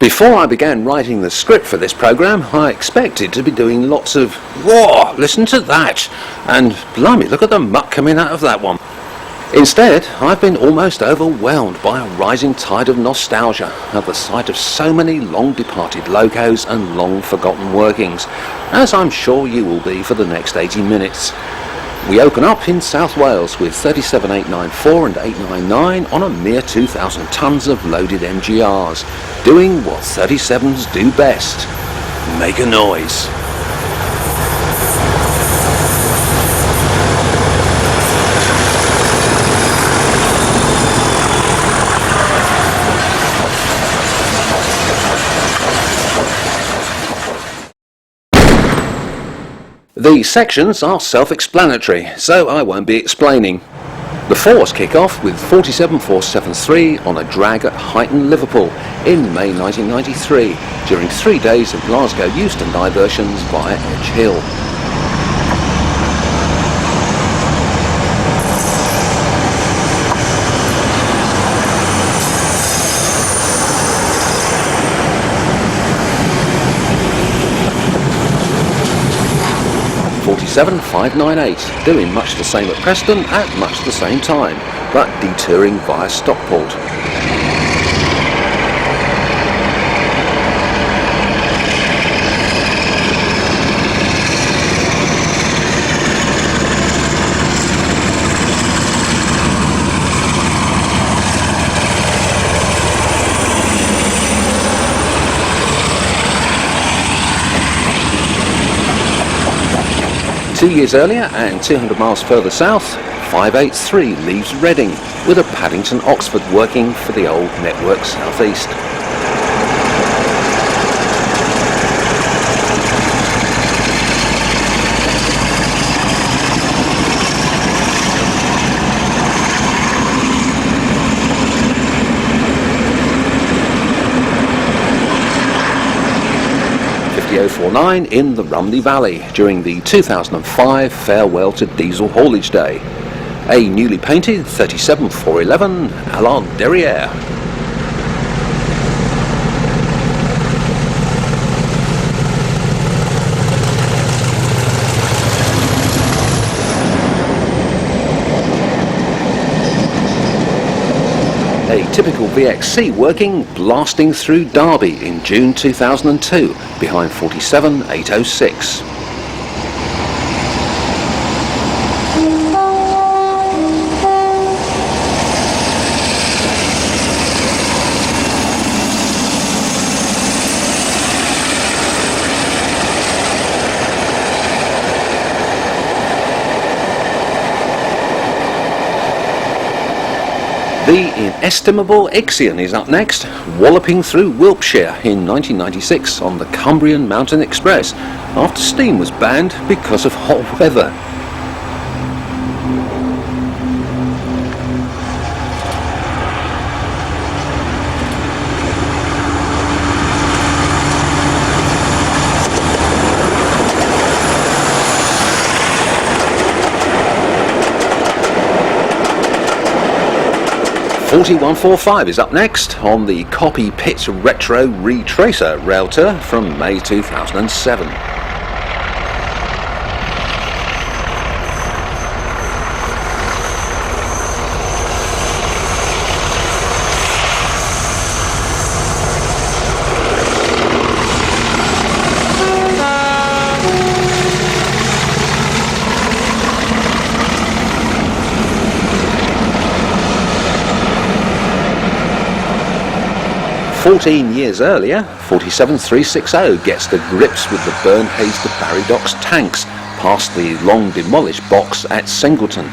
Before I began writing the script for this programme, I expected to be doing lots of, "Whoa, listen to that!" and "Blimey, look at the muck coming out of that one." Instead, I've been almost overwhelmed by a rising tide of nostalgia at the sight of so many long-departed locos and long-forgotten workings, as I'm sure you will be for the next 80 minutes. We open up in South Wales with 37894 and 899 on a mere 2,000 tonnes of loaded MGRs, doing what 37s do best: make a noise. The sections are self-explanatory, so I won't be explaining. The fours kick off with 47473 on a drag at Huyton, Liverpool in May 1993 during 3 days of Glasgow Euston diversions via Edge Hill. '7,598, doing much the same at Preston at much the same time, but detouring via Stockport. Two years earlier and 200 miles further south, 583 leaves Reading with a Paddington Oxford working for the old Network South East. .049 in the Rumney Valley during the 2005 Farewell to Diesel Haulage Day. A newly painted 37411 Allard Derriere. A typical VXC working blasting through Derby in June 2002 behind 47806. The inestimable Ixion is up next, walloping through Wiltshire in 1996 on the Cumbrian Mountain Express after steam was banned because of hot weather. .4145 is up next on the Copy Pit Retro Retracer rail tour from May 2007. .14 years earlier, 47360 gets the grips with the Bernhays to Barry Docks tanks past the long demolished box at Singleton.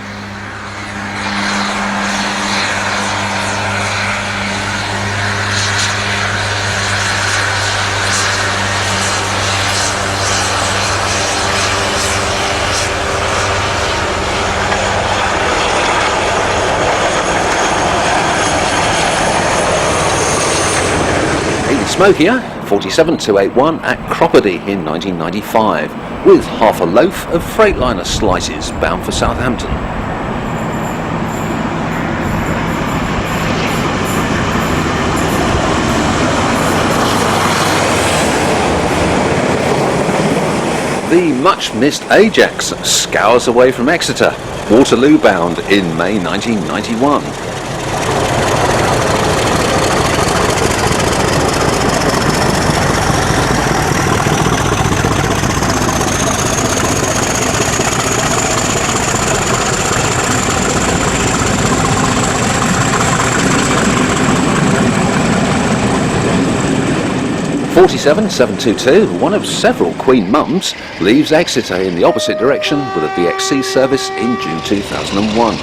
Smokier, 47281 at Croppedy in 1995, with half a loaf of Freightliner slices bound for Southampton. The much-missed Ajax scours away from Exeter, Waterloo bound in May 1991. (47.722), one of several Queen Mums, leaves Exeter in the opposite direction with a DXC service in June 2001.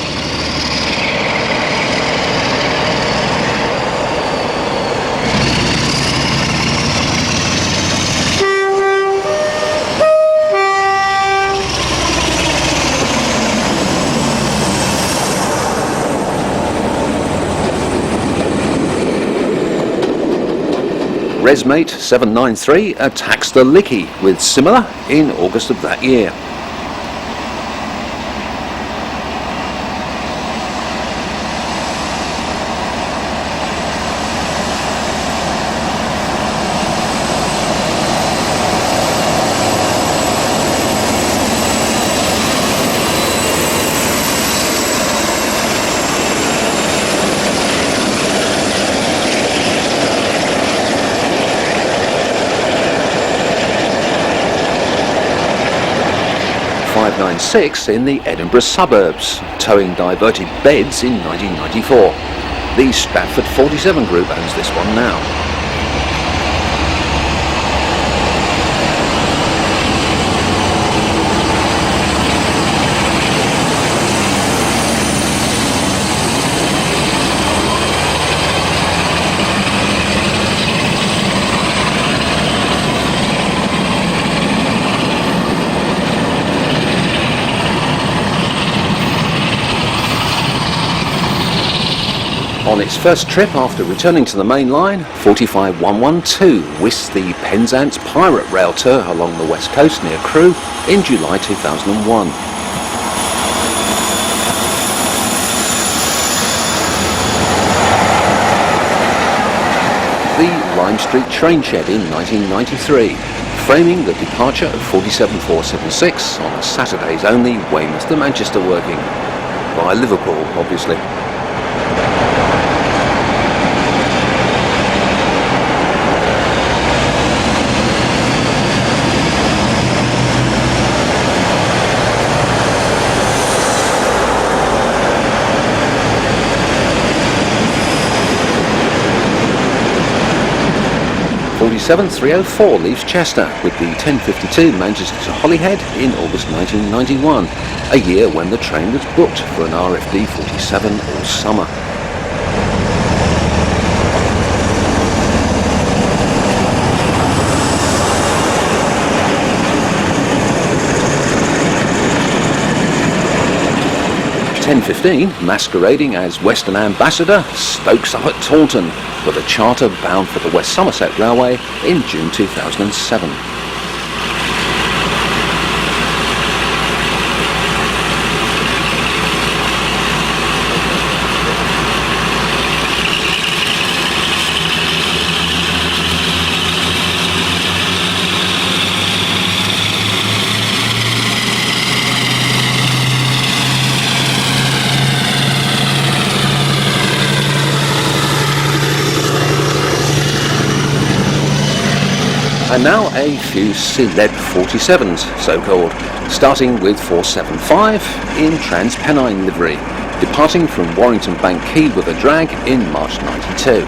Resmate 793 attacks the Licky with similar in August of that year. (596) in the Edinburgh suburbs, towing diverted beds in 1994. The Stratford 47 group owns this one now. On its first trip after returning to the main line, 45112 whisked the Penzance Pirate Rail Tour along the west coast near Crewe in July 2001. The Lime Street train shed in 1993, framing the departure of 47476 on a Saturdays only Weymouth to Manchester working, by Liverpool obviously. (47.304) leaves Chester with the 1052 Manchester to Holyhead in August 1991, a year when the train was booked for an RFD 47 all summer. (1015) masquerading as Western Ambassador, stokes up at Taunton with a charter bound for the West Somerset Railway in June 2007. And now a few celeb 47s, so-called, starting with 475 in Transpennine livery, departing from Warrington Bank Quay with a drag in March 92.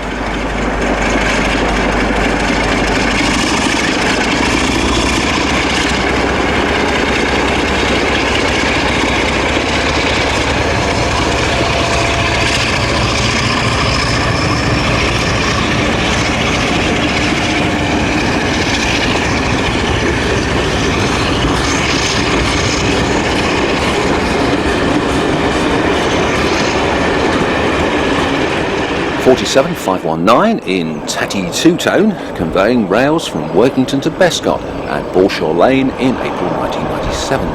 (47.519) in Tatty two-tone, conveying rails from Workington to Bescot at Balshaw Lane in April 1997.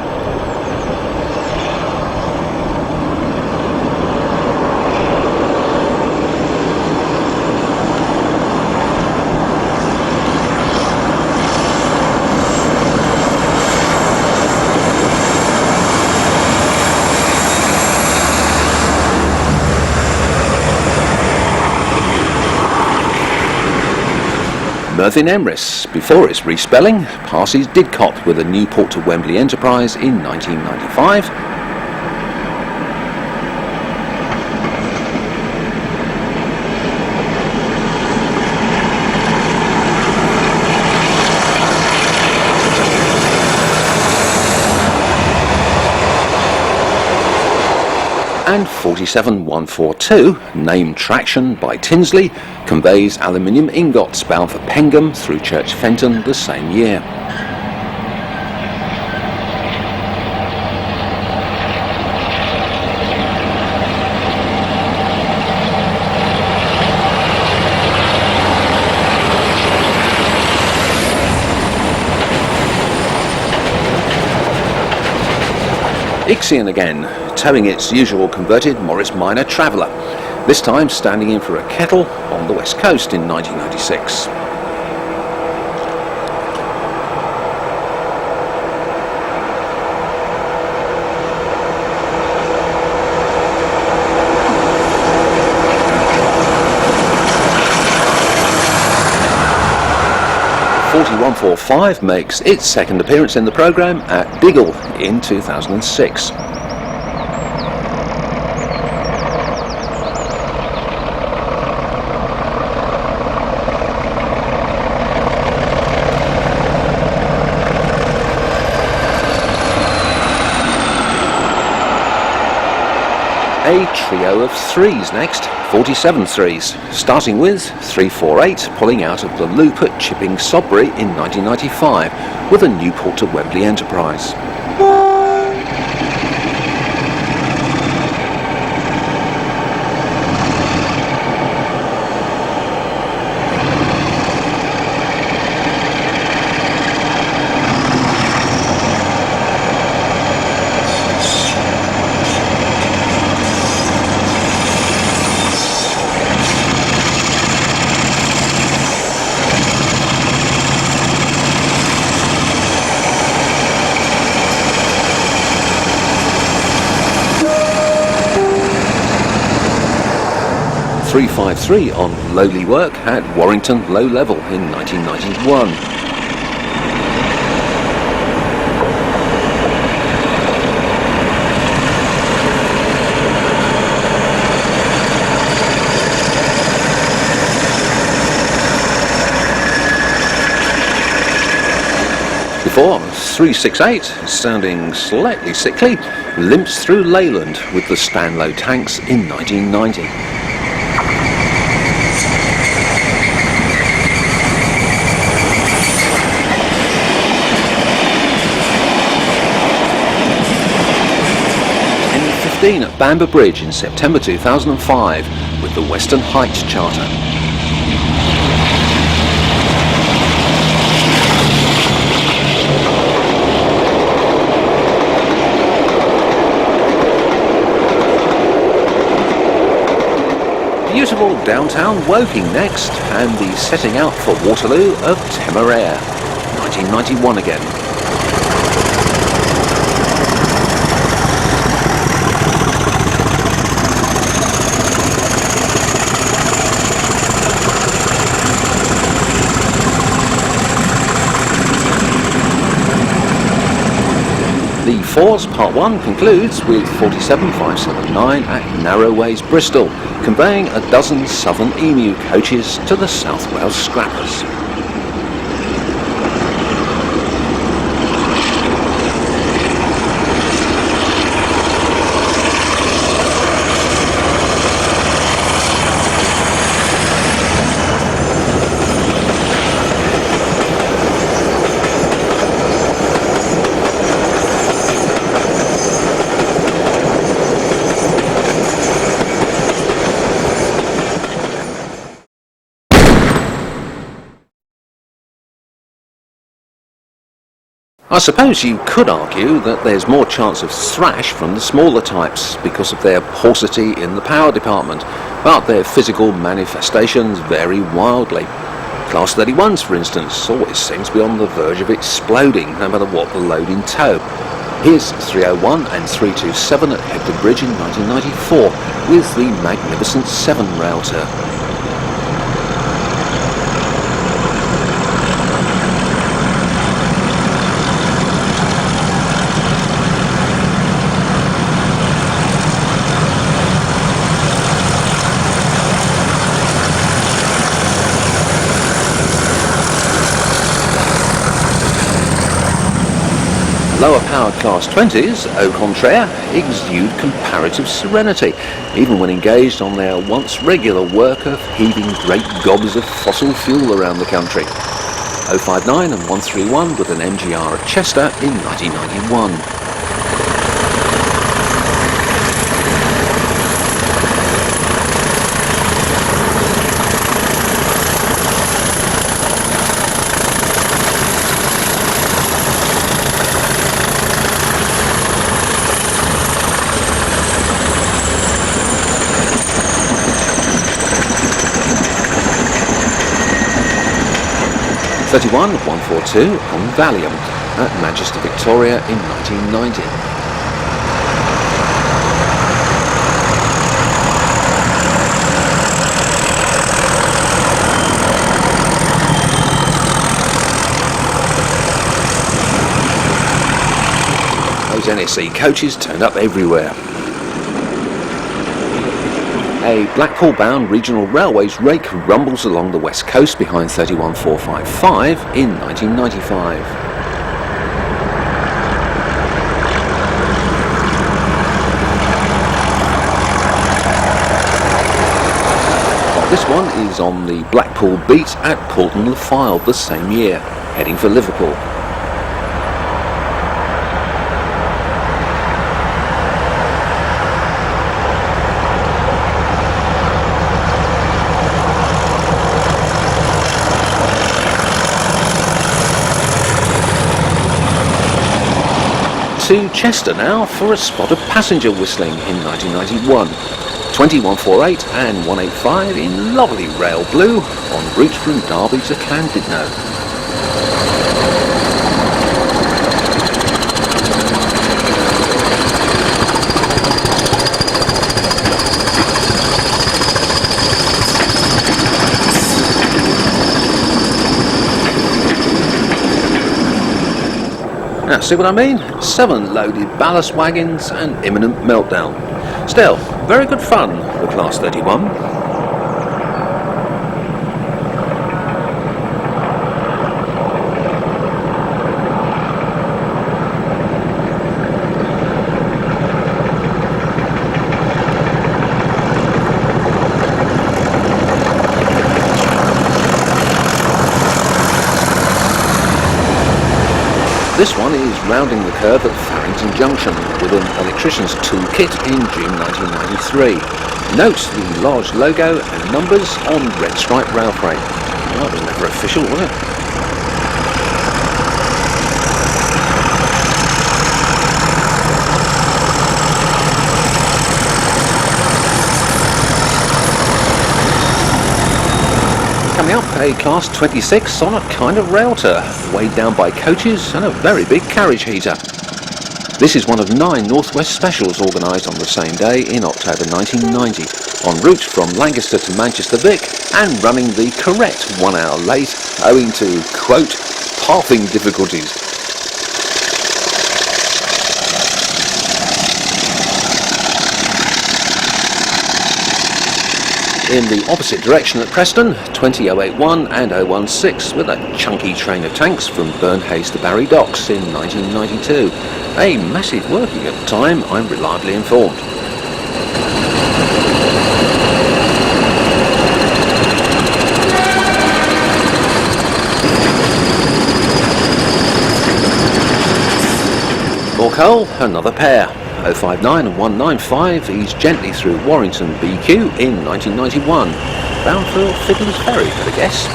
Merthin Emrys, before its respelling, passes Didcot with a Newport to Wembley enterprise in 1995. And 47142, named Traction by Tinsley, conveys aluminium ingots bound for Pengham through Church Fenton the same year. Ixion again, towing its usual converted Morris Minor Traveller, this time standing in for a kettle on the west coast in 1996. .4145 makes its second appearance in the programme at Diggle in 2006. A trio of threes next, 47 threes, starting with 348 pulling out of the loop at Chipping Sodbury in 1995 with a Newport to Wembley enterprise. .353 on lowly work at Warrington Low Level in 1991. Before 368, sounding slightly sickly, limps through Leyland with the Stanlow tanks in 1990. At Bamber Bridge in September 2005 with the Western Heights Charter. Beautiful downtown Woking next, and the setting out for Waterloo of Temeraire, 1991 again. The Fours Part 1 concludes with 47579 at Narrowways, Bristol, conveying a dozen Southern Emu coaches to the South Wales Scrappers. I suppose you could argue that there's more chance of thrash from the smaller types because of their paucity in the power department, but their physical manifestations vary wildly. Class 31s, for instance, always seems to be on the verge of exploding, no matter what the load in tow. Here's 301 and 327 at Hebden Bridge in 1994 with the magnificent 7 rail turn. Lower powered Class 20s, au contraire, exude comparative serenity, even when engaged on their once regular work of heaving great gobs of fossil fuel around the country. 059 and 131 with an MGR at Chester in 1991. 31 142 on Valium at Manchester, Victoria in 1990. Those NSC coaches turned up everywhere. A Blackpool-bound regional railways rake rumbles along the west coast behind 31455 in 1995. This one is on the Blackpool beat at Paulton-le-Fyle the same year, heading for Liverpool. To Chester now for a spot of passenger whistling in 1991. 2148 and 185 in lovely rail blue en route from Derby to Llandudno. Now, see what I mean? 7 loaded ballast wagons and imminent meltdown. Still, very good fun, the Class 31. This one is rounding the curve at Farrington Junction with an electrician's toolkit in June 1993. Note the large logo and numbers on red stripe rail freight. Well, that was never official, was it? Coming up, a Class 26 on a kind of railter, weighed down by coaches and a very big carriage heater. This is one of 9 Northwest specials organised on the same day in October 1990, en route from Lancaster to Manchester Vic and running the correct 1 hour late owing to, quote, pathing difficulties. In the opposite direction at Preston, 20081 and 016 with a chunky train of tanks from Burnhays to Barry Docks in 1992. A massive working at the time, I'm reliably informed. More coal, another pair. 059 and 195 eased gently through Warrington BQ in 1991. Bound for Fiddler's Ferry, I guess.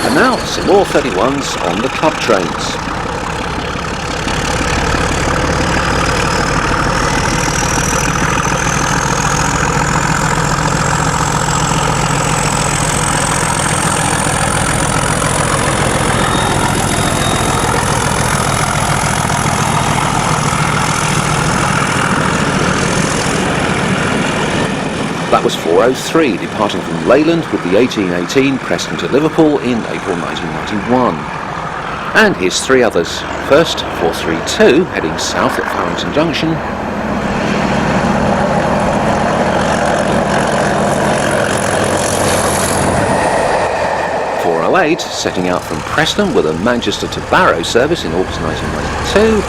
And now some more 31s on the club trains. That was 403, departing from Leyland with the 1818 Preston to Liverpool in April 1991. And here's 3 others. First, 432, heading south at Farrington Junction. 108, setting out from Preston with a Manchester to Barrow service in August 1992.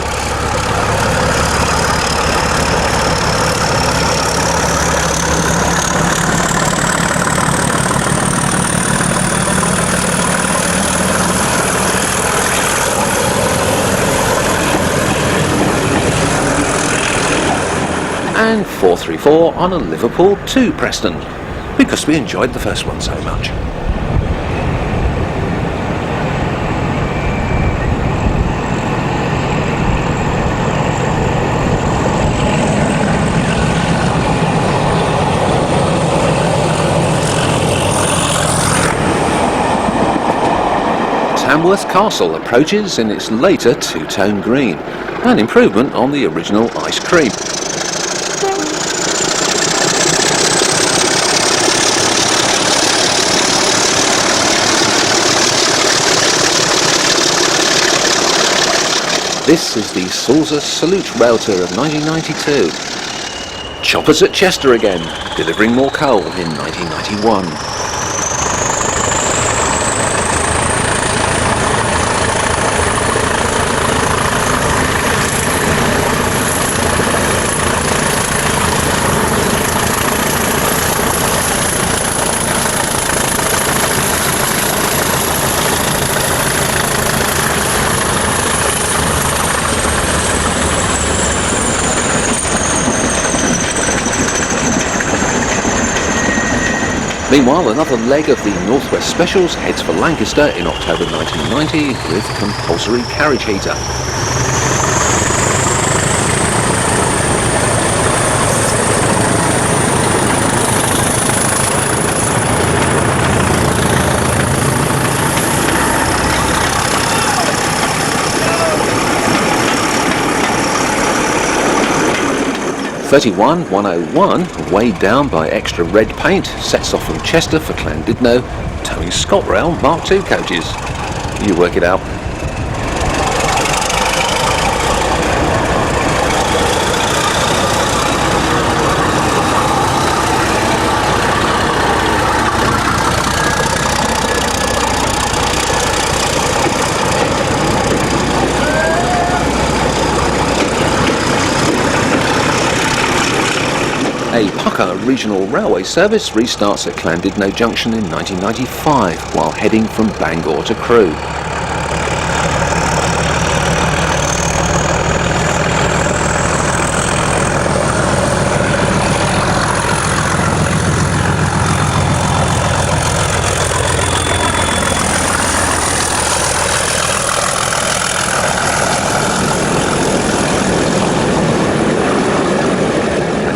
And 434 on a Liverpool to Preston, because we enjoyed the first one so much. Tamworth Castle approaches in its later two-tone green, an improvement on the original ice cream. This is the Sulzer Salute Rail Tour of 1992. Choppers at Chester again, delivering more coal in 1991. Meanwhile, another leg of the North West Specials heads for Lancaster in October 1990 with compulsory carriage heater. (31-101), weighed down by extra red paint, sets off from Chester for Llandudno, towing ScotRail Mark II coaches. You work it out. A Pucker regional railway service restarts at Llandudno Junction in 1995 while heading from Bangor to Crewe.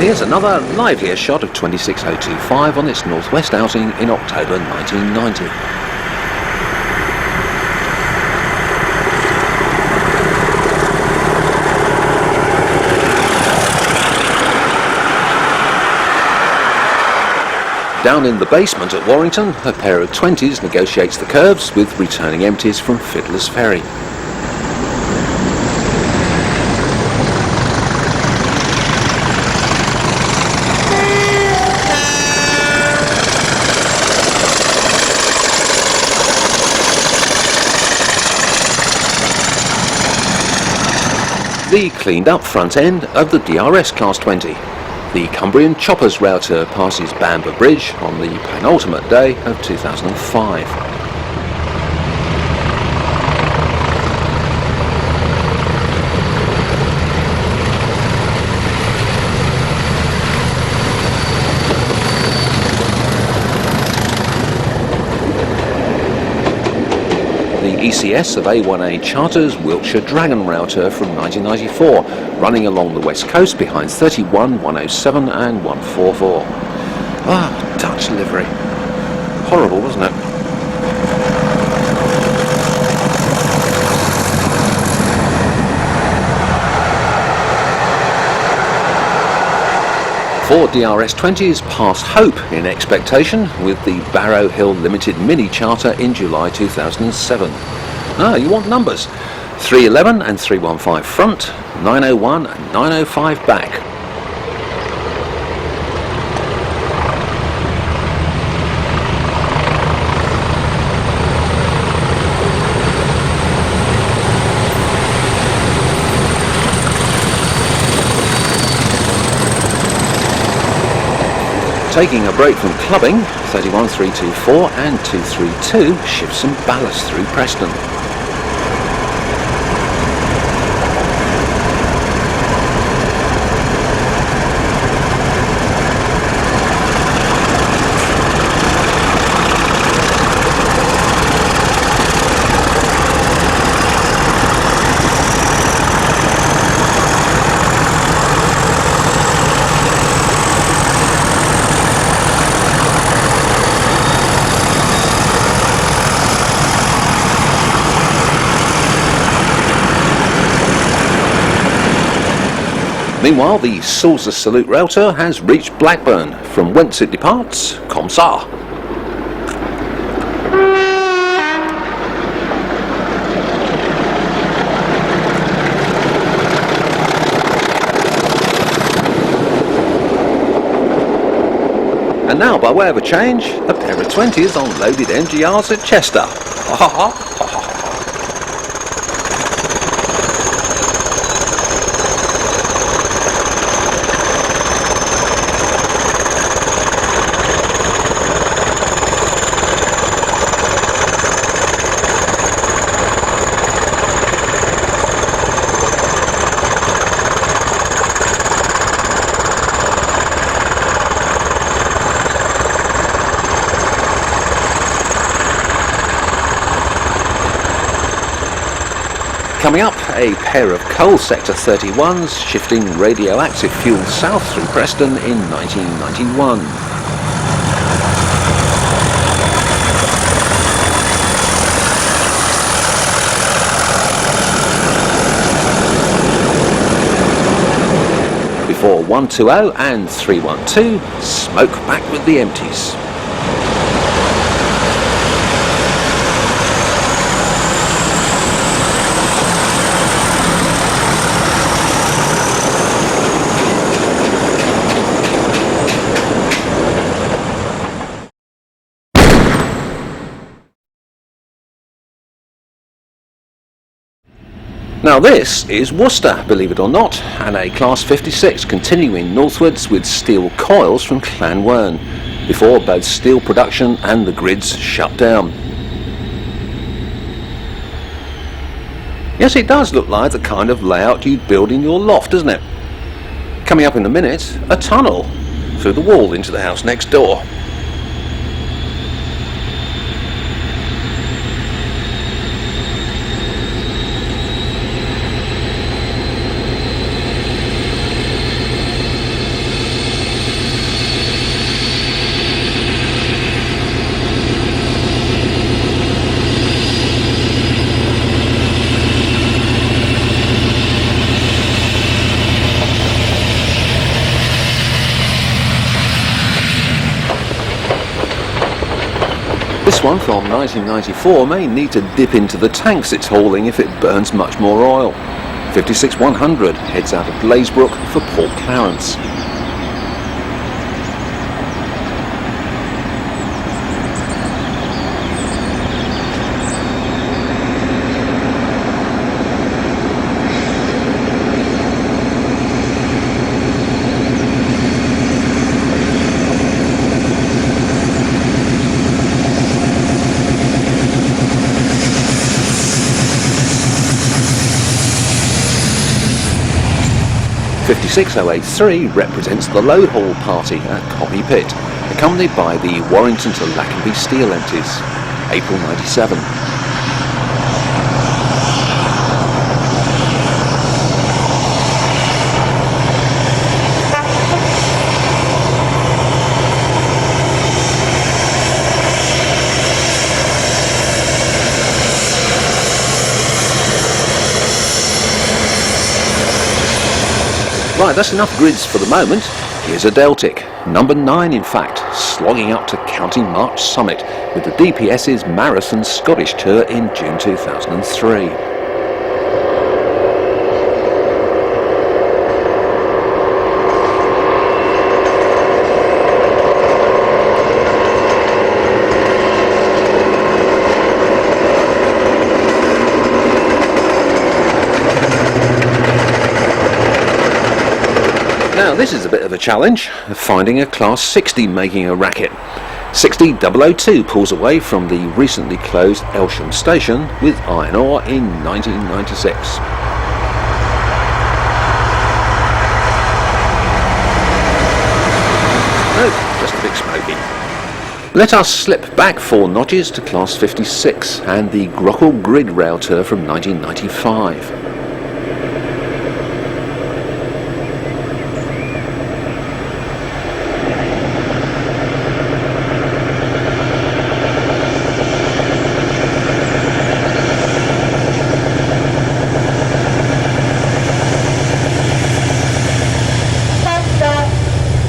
Here's another livelier shot of 26025 on its northwest outing in October 1990. Down in the basement at Warrington, a pair of 20s negotiates the curves with returning empties from Fiddler's Ferry. The cleaned up front end of the DRS Class 20. The Cumbrian Choppers Rail Tour passes Bamber Bridge on the penultimate day of 2005. The ECS of A1A charters Wiltshire Dragon Rail Tour from 1994, running along the west coast behind 31, 107 and 144. Ah, Dutch livery. Horrible, wasn't it? Four DRS-20s pass Hope in expectation with the Barrow Hill Limited Mini Charter in July 2007. Ah, you want numbers. 311 and 315 front, 901 and 905 back. Taking a break from clubbing, 31324 and 232 shift some ballast through Preston. Meanwhile, the Saucer Salute rail tour has reached Blackburn, from whence it departs, comme ça. And now, by way of a change, a pair of 20s on loaded MGRs at Chester. Ha ha ha ha ha. Coming up, a pair of coal sector 31s shifting radioactive fuel south through Preston in 1991. Before 120 and 312 smoke back with the empties. Now this is Worcester, believe it or not, and a Class 56 continuing northwards with steel coils from Llanwern, before both steel production and the grids shut down. Yes, it does look like the kind of layout you'd build in your loft, doesn't it? Coming up in a minute, a tunnel through the wall into the house next door. This one from 1994 may need to dip into the tanks it's hauling if it burns much more oil. 56100 heads out of Glazebrook for Port Clarence. .56083 represents the load haul party at Copy Pit, accompanied by the Warrington to Lackenby steel empties, April 97. Right, that's enough grids for the moment. Here's a Deltic, number 9 in fact, slogging up to County March Summit with the DPS's Marathon Scottish Tour in June 2003. Now, Now this is a bit of a challenge, finding a Class 60 making a racket. 60002 pulls away from the recently closed Elsham station with iron ore in 1996. Oh, just a bit smoky. Let us slip back 4 notches to Class 56 and the Grockle grid rail tour from 1995.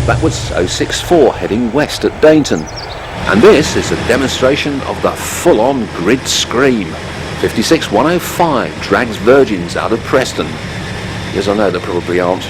That was 064 heading west at Dainton, and this is a demonstration of the full-on grid scream. 56105 drags Virgins out of Preston. Yes, I know they probably aren't.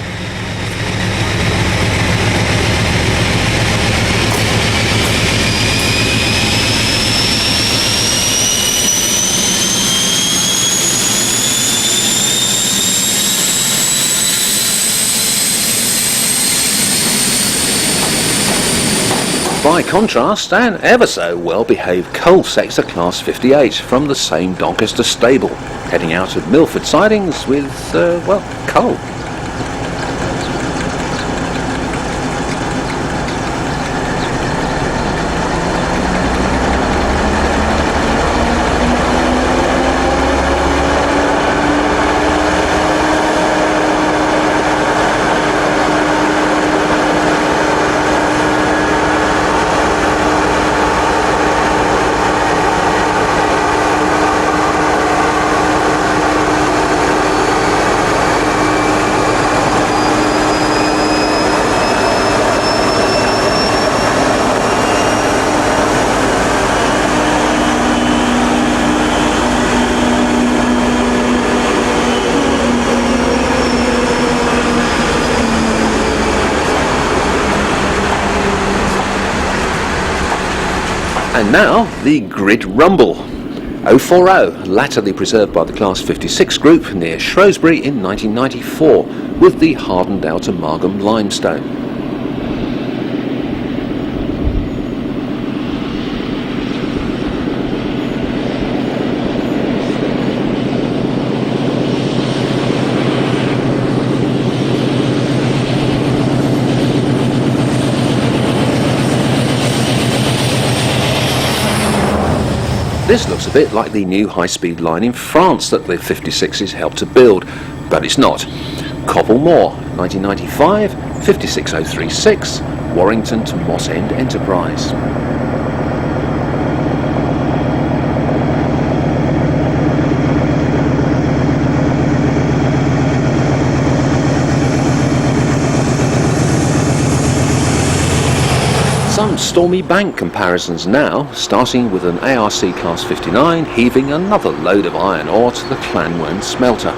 By contrast, an ever so well-behaved coal sector Class 58 from the same Doncaster stable, heading out of Milford sidings with, coal. And now, the Grid Rumble. 040, latterly preserved by the Class 56 group near Shrewsbury in 1994, with the hardened out amalgam limestone. This looks a bit like the new high-speed line in France that the 56s helped to build, but it's not. Cobble Moor, 1995, 56036, Warrington to Moss End Enterprise. Some Stormy Bank comparisons now, starting with an ARC Class 59 heaving another load of iron ore to the Clanwen smelter.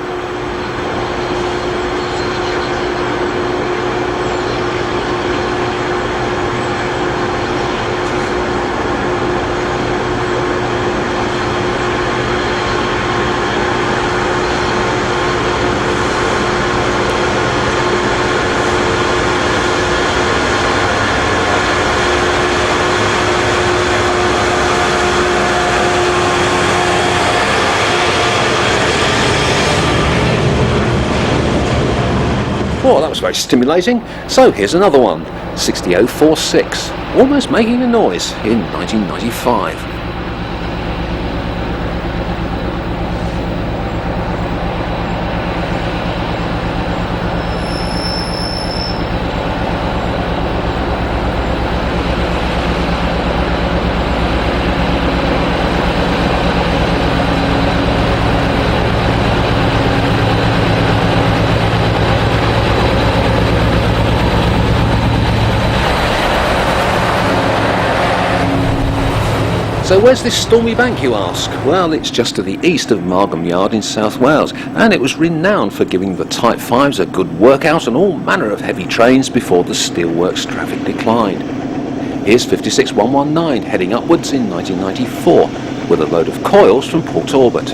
Oh, that was very stimulating. So here's another one, 60046, almost making a noise in 1995. So where's this Stormy Bank, you ask? Well, it's just to the east of Margam Yard in South Wales, and it was renowned for giving the Type 5s a good workout on all manner of heavy trains before the steelworks traffic declined. Here's 56119 heading upwards in 1994 with a load of coils from Port Talbot.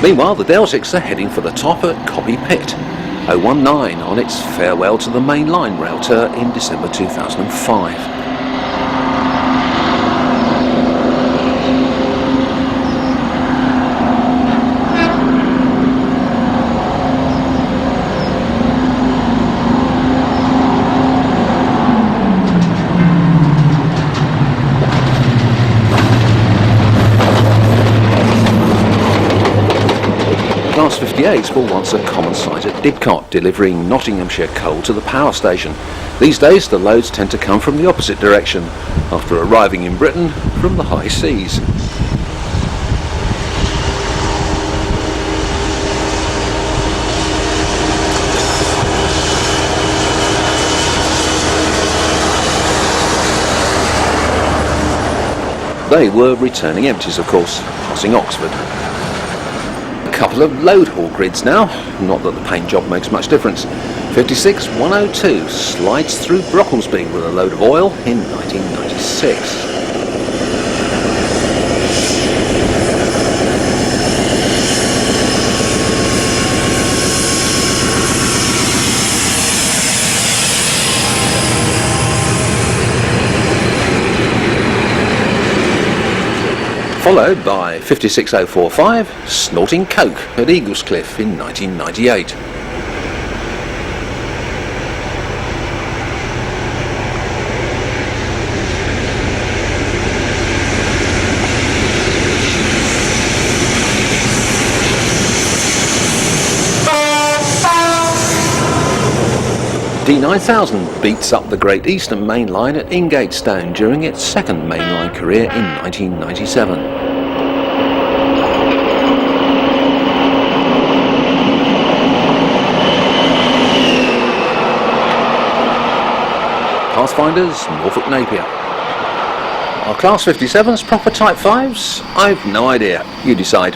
Meanwhile, the Deltics are heading for the top at Copy Pit 019 on its farewell to the main line rail tour in December 2005. Class 58s were once a common sight at Didcot, delivering Nottinghamshire coal to the power station. These days the loads tend to come from the opposite direction, after arriving in Britain from the high seas. They were returning empties, of course, passing Oxford. Couple of load haul grids now, not that the paint job makes much difference. 56102 slides through Brocklesby with a load of oil in 1996. Followed by 56045 snorting coke at Eaglescliffe in 1998. D9000 beats up the Great Eastern Main Line at Ingatestone during its second mainline career in 1997. Pathfinders, Norfolk Napier. Are Class 57s proper Type 5s? I've no idea. You decide.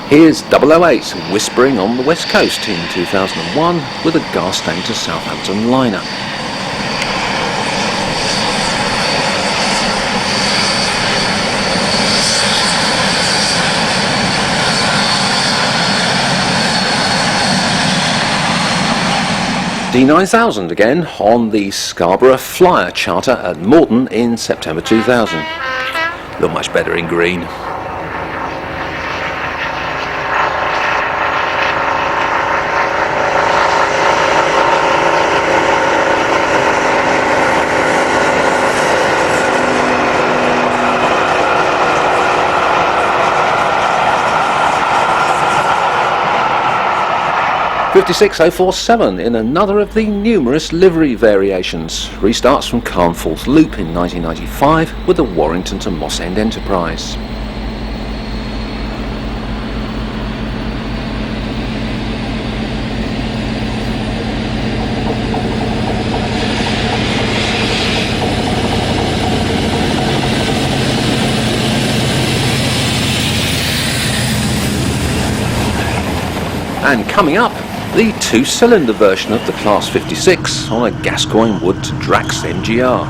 Here's 008 whispering on the west coast in 2001 with a Garstang to Southampton liner. D9000 again on the Scarborough Flyer charter at Morton in September 2000. Look much better in green. .56047 in another of the numerous livery variations. Restarts from Carnforth Loop in 1995 with the Warrington to Moss End Enterprise. And coming up, the two-cylinder version of the Class 56 on a Gascoigne Wood to Drax MGR.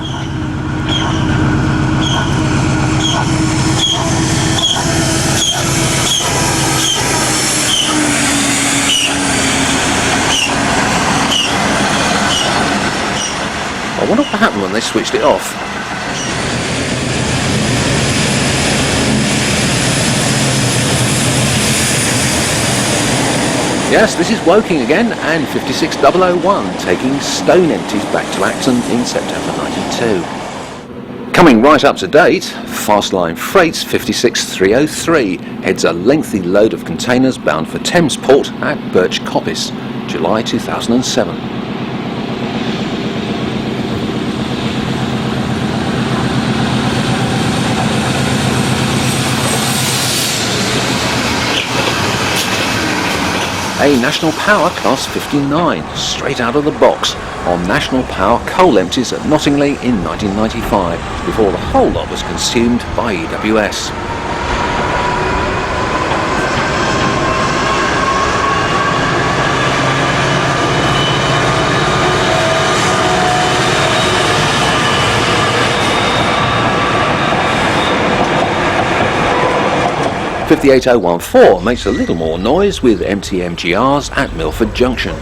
I wonder what happened when they switched it off. Yes, this is Woking again, and 56001 taking stone empties back to Acton in September 92. Coming right up to date, Fastline Freight's 56303 heads a lengthy load of containers bound for Thamesport at Birch Coppice, July 2007. A National Power Class 59, straight out of the box, on National Power coal empties at Nottingley in 1995, before the whole lot was consumed by EWS. 58014 makes a little more noise with empty MGRs at Milford Junction.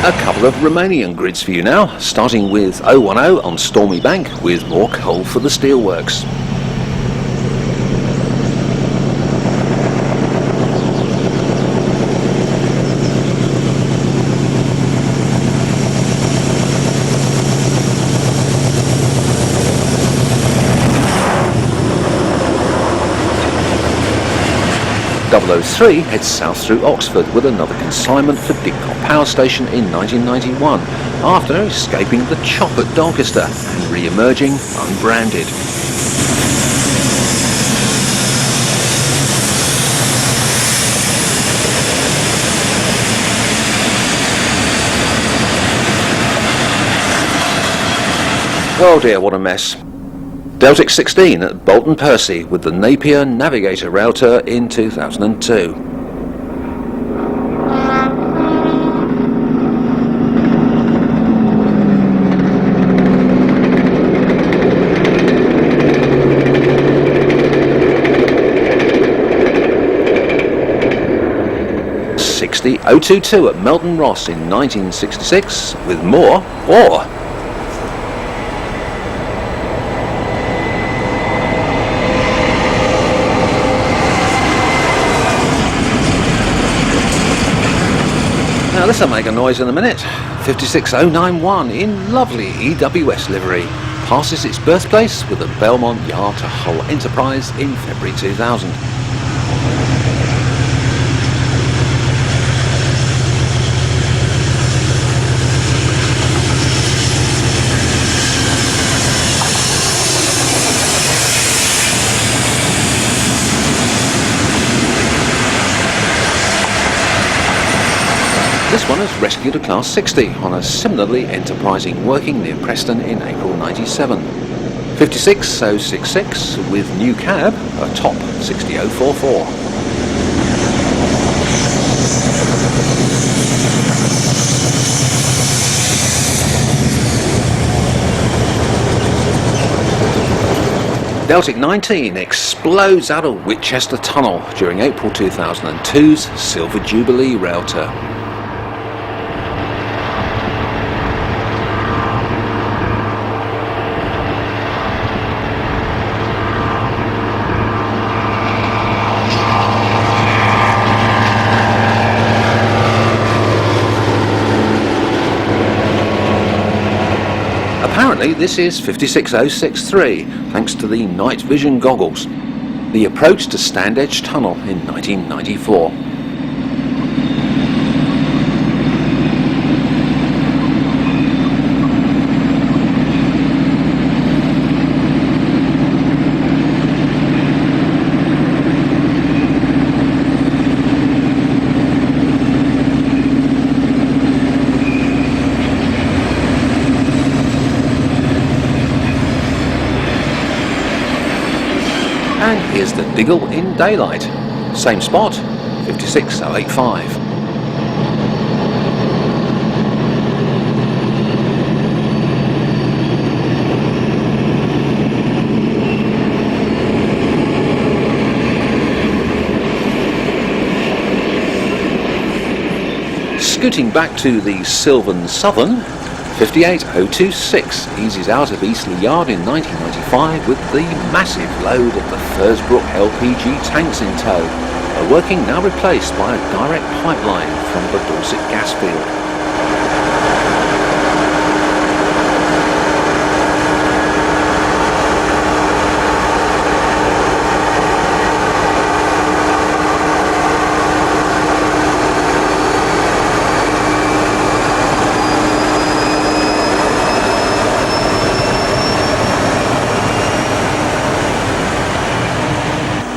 A couple of Romanian grids for you now, starting with 010 on Stormy Bank with more coal for the steelworks. .003 heads south through Oxford with another consignment for Didcot Power Station in 1991 after escaping the chop at Doncaster and re-emerging unbranded. Oh dear, what a mess. Deltic 16 at Bolton Percy with the Napier Navigator router in 2002. .022 at Melton Ross in 1966 with more ore. Now this'll make a noise in a minute. 56091 in lovely EWS livery passes its birthplace with the Belmont Yard to Hull Enterprise in February 2000. This one has rescued a Class 60 on a similarly enterprising working near Preston in April 97. 56066 with new cab, a top 60044. Deltic 19 explodes out of Whitchester Tunnel during April 2002's Silver Jubilee router. Apparently this is 56063 thanks to the night vision goggles. The approach to Standedge Tunnel in 1994. And here's the Diggle in daylight. Same spot, 56085. Scooting back to the Sylvan Southern, 58026 eases out of Eastleigh Yard in 1995 with the massive load of the Fursbrook LPG tanks in tow, a working now replaced by a direct pipeline from the Dorset gas field.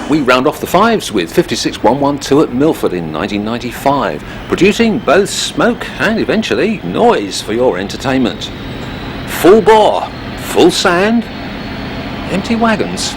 We round off the fives with 56112 at Milford in 1995, producing both smoke and eventually noise for your entertainment. Full bore, full sand, empty wagons.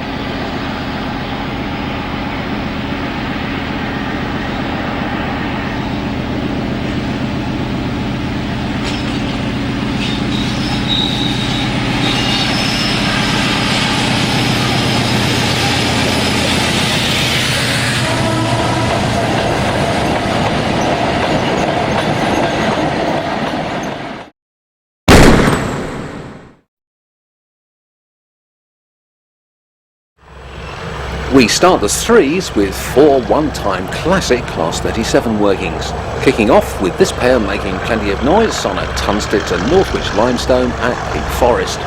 We start the threes with 4 one-time classic Class 37 workings, kicking off with this pair making plenty of noise on a Tunstead to Northwich limestone at Peak Forest.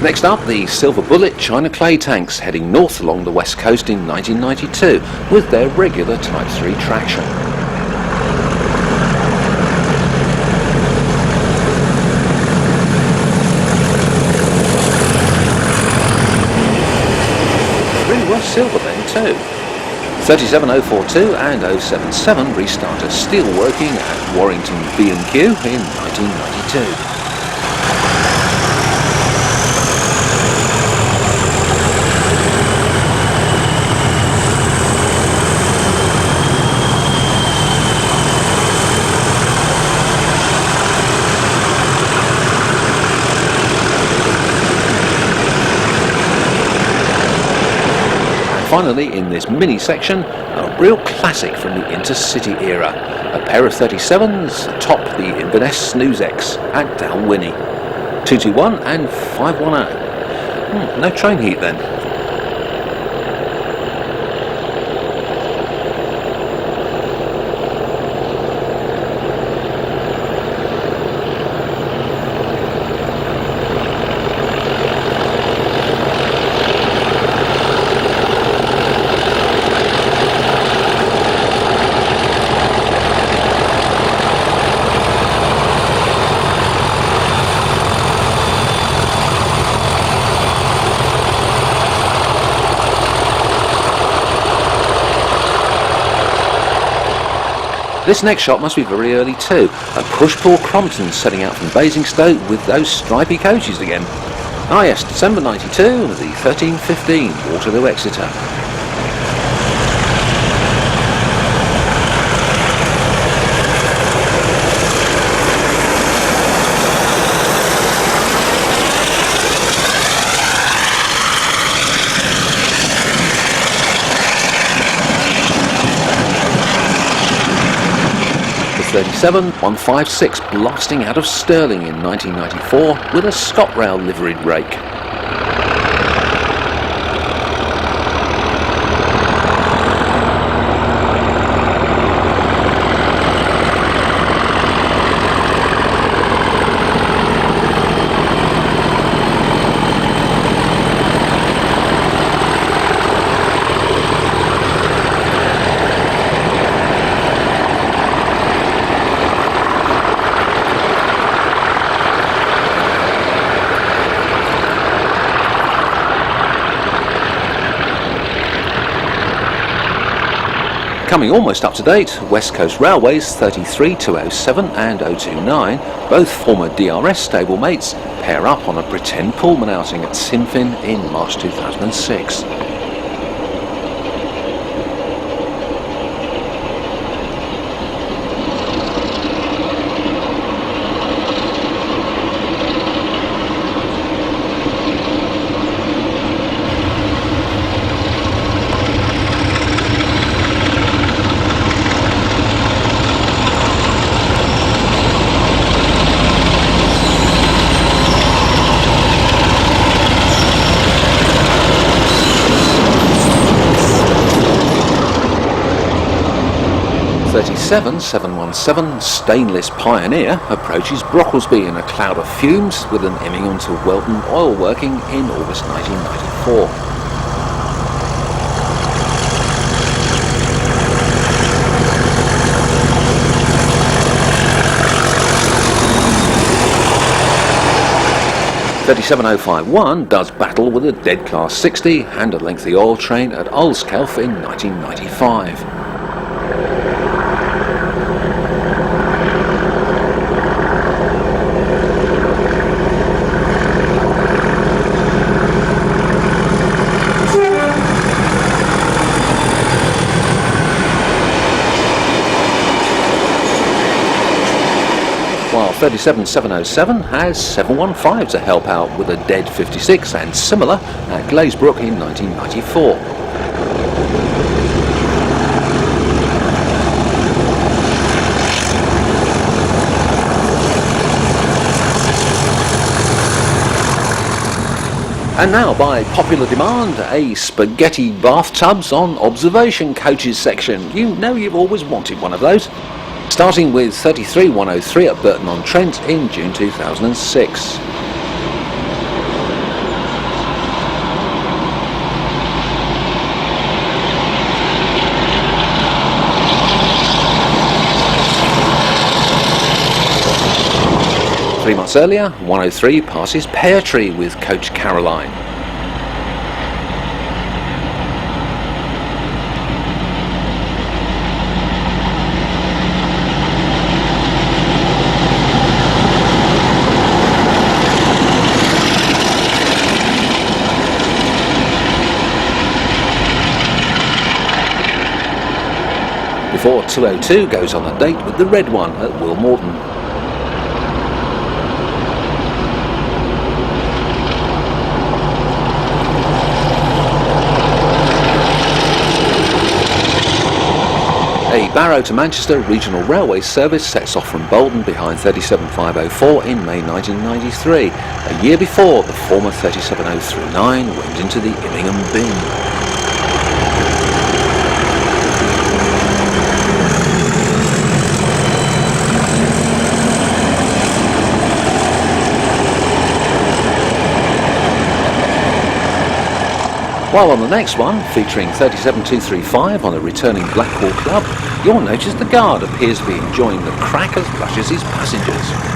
Next up, the Silver Bullet China Clay tanks heading north along the west coast in 1992 with their regular Type 3 traction. Really was silver then too. 37042 and 077 restarted steel working at Warrington B&Q in 1992. Finally, in this mini section, a real classic from the intercity era, a pair of 37s atop the Inverness Snooze X at Dalwhinnie. 221 and 510. No train heat then. This next shot must be very early too. A push-pull Crompton setting out from Basingstoke with those stripy coaches again. Ah yes, December 92, the 1315 Waterloo Exeter. The 37156 blasting out of Stirling in 1994 with a ScotRail liveried rake. Coming almost up to date, West Coast Railways 33207 and 029, both former DRS stablemates, pair up on a pretend Pullman outing at Sinfin in March 2006. 37717 Stainless Pioneer approaches Brocklesby in a cloud of fumes with an Immingham to Welton oil working in August 1994. .37051 does battle with a dead Class 60 and a lengthy oil train at Ulskelf in 1995. While 37707 has 715 to help out with a dead 56 and similar at Glazebrook in 1994. And now, by popular demand, a spaghetti bathtubs on observation coaches section. You know you've always wanted one of those. Starting with 33103 at Burton-on-Trent in June 2006. Three months earlier, 103 passes Pear Tree with Coach Caroline. Before 202 goes on a date with the red one at Wilmorton. A Barrow to Manchester regional railway service sets off from Bolton behind 37504 in May 1993, a year before the former 37039 went into the Immingham bin. While on the next one, featuring 37235 on a returning Blackwall Club, you'll notice the guard appears to be enjoying the crack as much as his passengers.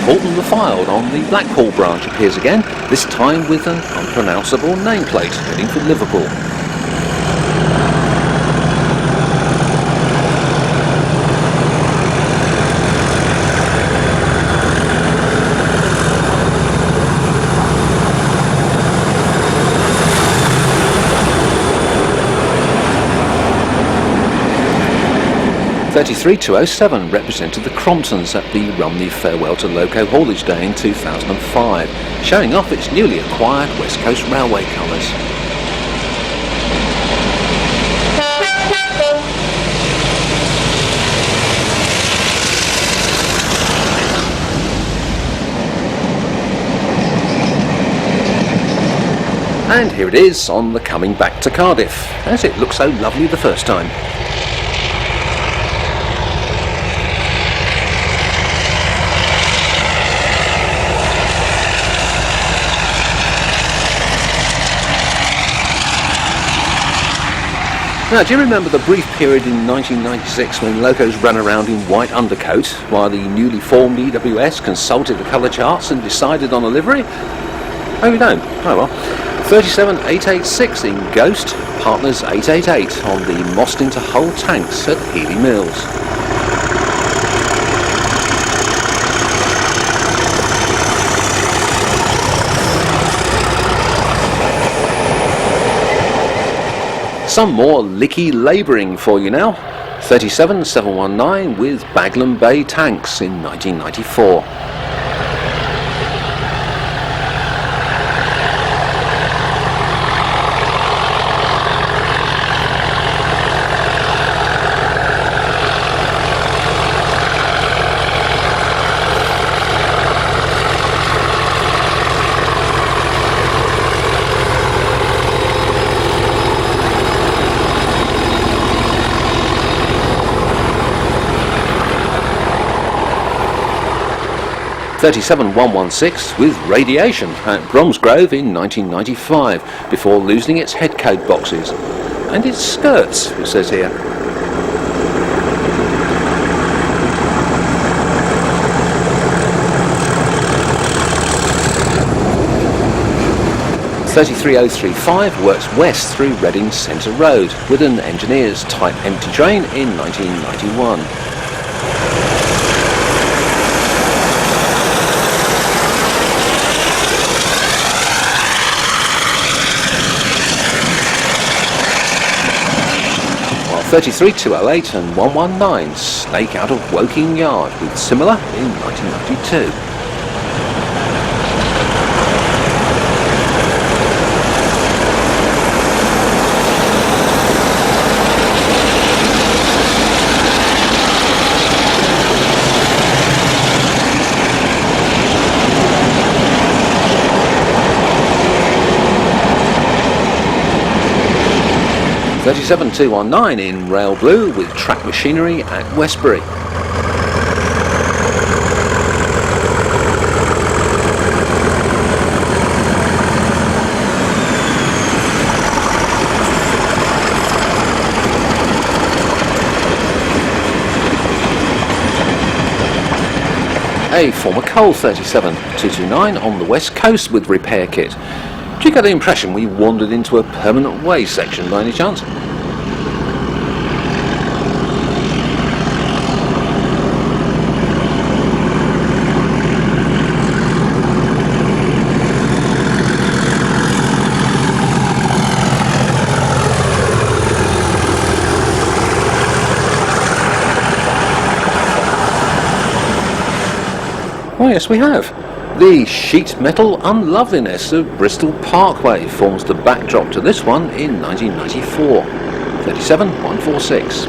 Bolton the Filed on the Blackwall branch appears again, this time with an unpronounceable nameplate heading for Liverpool. .33207 represented the Cromptons at the Rumney Farewell to Loco Haulage Day in 2005, showing off its newly acquired West Coast Railway colours. And here it is on the coming back to Cardiff, as it looked so lovely the first time. Now, do you remember the brief period in 1996 when locos ran around in white undercoat while the newly formed EWS consulted the colour charts and decided on a livery? Oh, you don't? Oh well. 37886 in Ghost, Partners 888 on the Moston to Hull tanks at Healy Mills. Some more licky labouring for you now. 37719 with Baglam Bay tanks in 1994. 37116 with radiation at Bromsgrove in 1995 before losing its head code boxes. And its skirts, it says here. .33035 works west through Reading Centre Road with an engineer's type empty train in 1991. While 33208 and 119 snake out of Woking Yard with similar in 1992. .37219 in rail blue with track machinery at Westbury. A former coal 37229 on the west coast with repair kit. Do you get the impression we wandered into a permanent way section by any chance? Oh yes, we have. The sheet metal unloveliness of Bristol Parkway forms the backdrop to this one in 1994. 37146.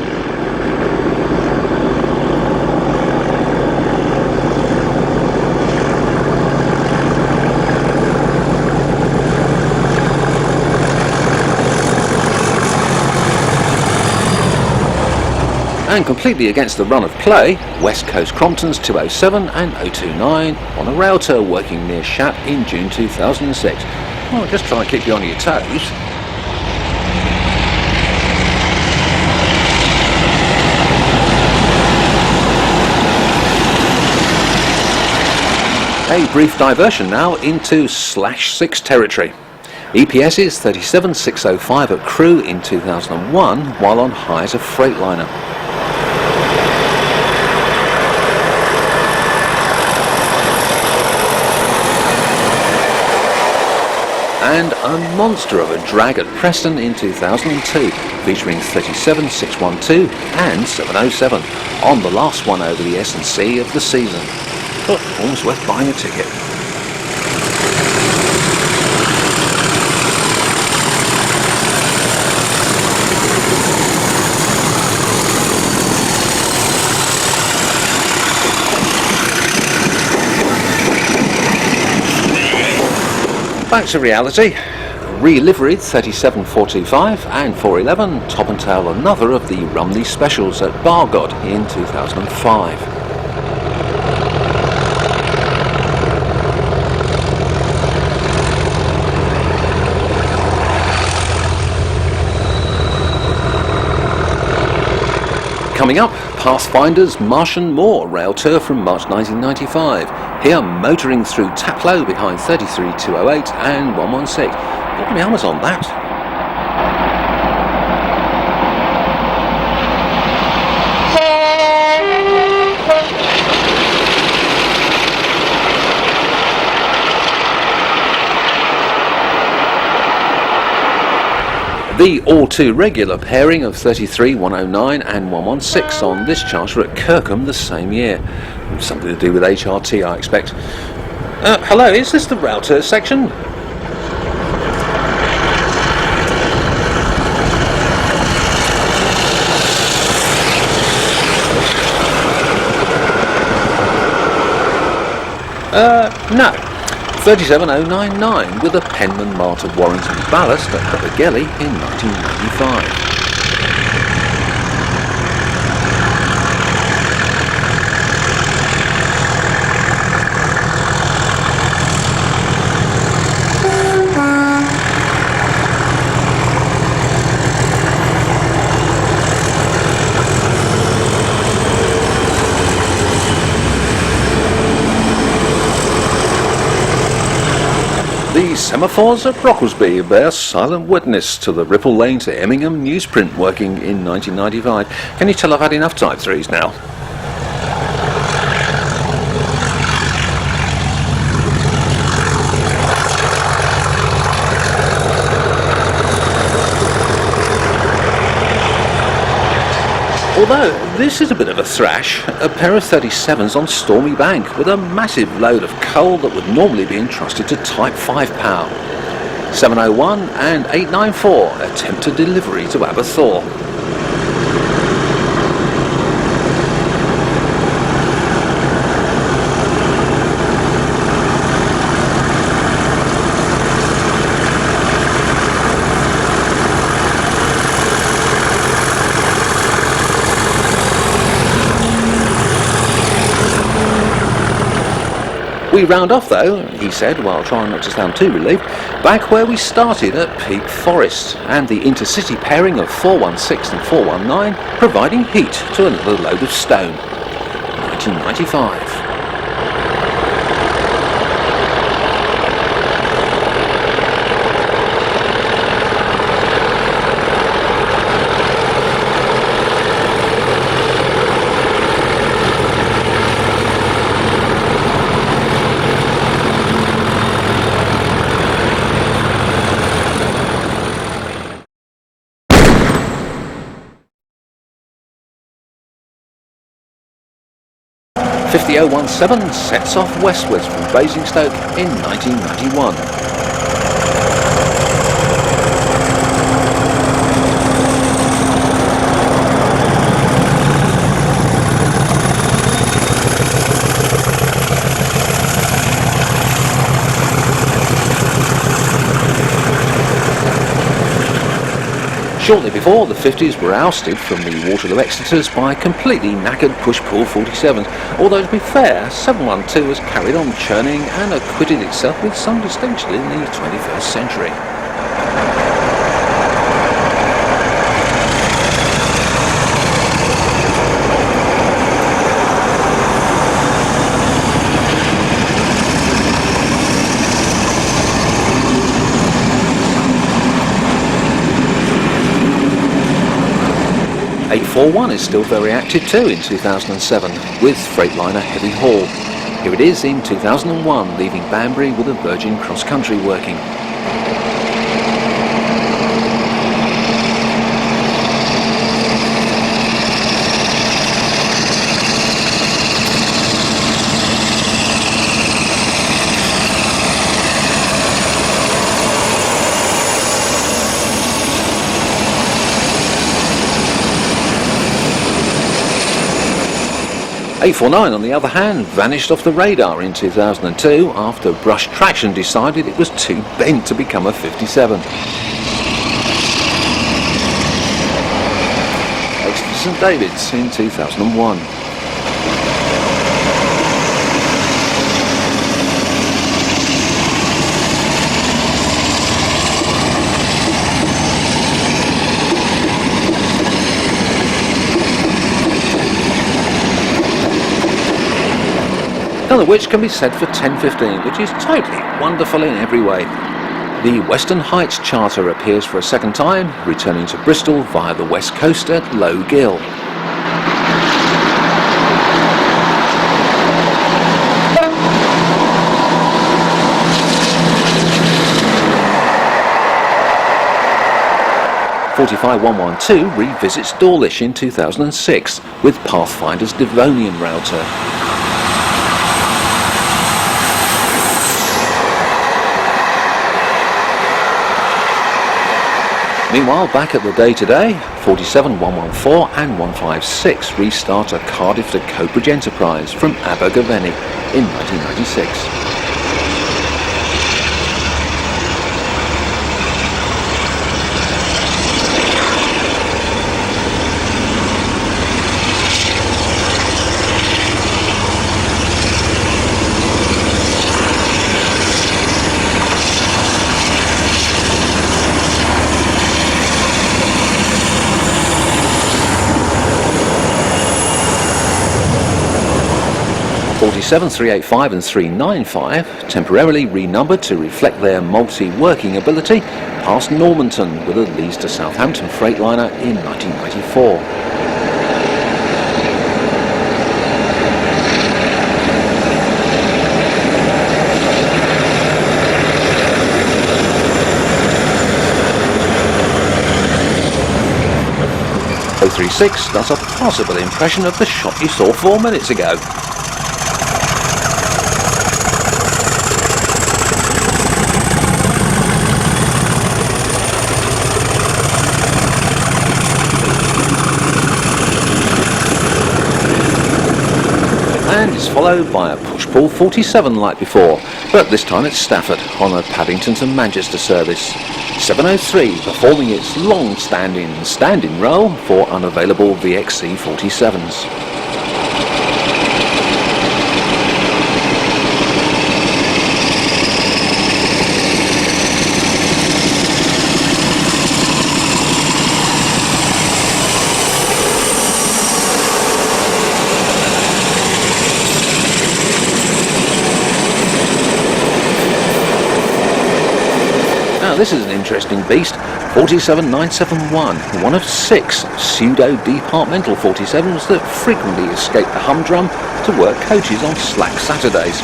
And completely against the run of play, West Coast Crompton's 207 and 029 on a rail tour working near Shap in June 2006. Well, just try and keep you on your toes. A brief diversion now into /6 territory. EPS is 37605 at Crewe in 2001 while on hire as a Freightliner. And a monster of a drag at Preston in 2002, featuring 37612 and 707 on the last one over the S&C of the season. But almost worth buying a ticket. Back to reality. Re-liveried 37425 and 411 top and tail another of the Rumney specials at Bargod in 2005. Coming up, Pathfinder's Martian Moor rail tour from March 1995. Here motoring through Taplow behind 33208 and 116. Got my helmet on that. The all-too-regular pairing of 33109 and 116 on this charter at Kirkham the same year. Something to do with HRT, I expect. Hello, is this the router section? No. 37099 with a Penman Martyr Warrington ballast at Abergelly in 1995. semaphores at Brocklesby bear silent witness to the Ripple Lane to Emmingham newsprint working in 1995. Can you tell I've had enough Type 3s now? Although this is a bit of a thrash, a pair of 37s on Stormy Bank with a massive load of coal that would normally be entrusted to Type 5 power. 701 and 894 attempted delivery to Aberthaw. We round off though, he said, while trying not to sound too relieved, back where we started at Peak Forest, and the intercity pairing of 416 and 419 providing heat to another load of stone. 1995. 50017 sets off westwards from Basingstoke in 1991. Shortly before, the 50s were ousted from the Waterloo Exeters by completely knackered push-pull 47s, although to be fair, 712 has carried on churning and acquitted itself with some distinction in the 21st century. .841 is still very active too in 2007 with Freightliner Heavy Haul. Here it is in 2001 leaving Banbury with a Virgin Cross Country working. .849 on the other hand vanished off the radar in 2002 after Brush Traction decided it was too bent to become a 57. Exeter St David's in 2001. None of which can be said for 1015, which is totally wonderful in every way. The Western Heights charter appears for a second time, returning to Bristol via the west coast at Low Gill. .45112 revisits Dawlish in 2006 with Pathfinder's Devonian router. Meanwhile, back at the day-to-day, 47114 and 156 restart a Cardiff to Coatbridge enterprise from Abergavenny in 1996. 47, 385 and 395, temporarily renumbered to reflect their multi-working ability, passed Normanton with a Leeds to Southampton Freightliner in 1994. .036 does a possible impression of the shot you saw 4 minutes ago. And is followed by a push-pull 47 like before, but this time it's Stafford on a Paddington to Manchester service. 703 performing its long-standing stand-in role for unavailable VXC 47s. This is an interesting beast, 47971, one of 6 pseudo-departmental 47s that frequently escape the humdrum to work coaches on slack Saturdays.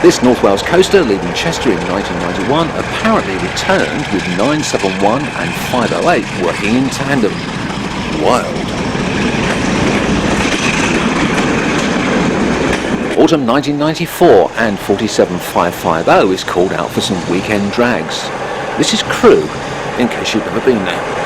This North Wales coaster, leaving Chester in 1991, apparently returned with 971 and 508 working in tandem. Wild. Autumn 1994 and 47550 is called out for some weekend drags. This is Crewe, in case you've never been there.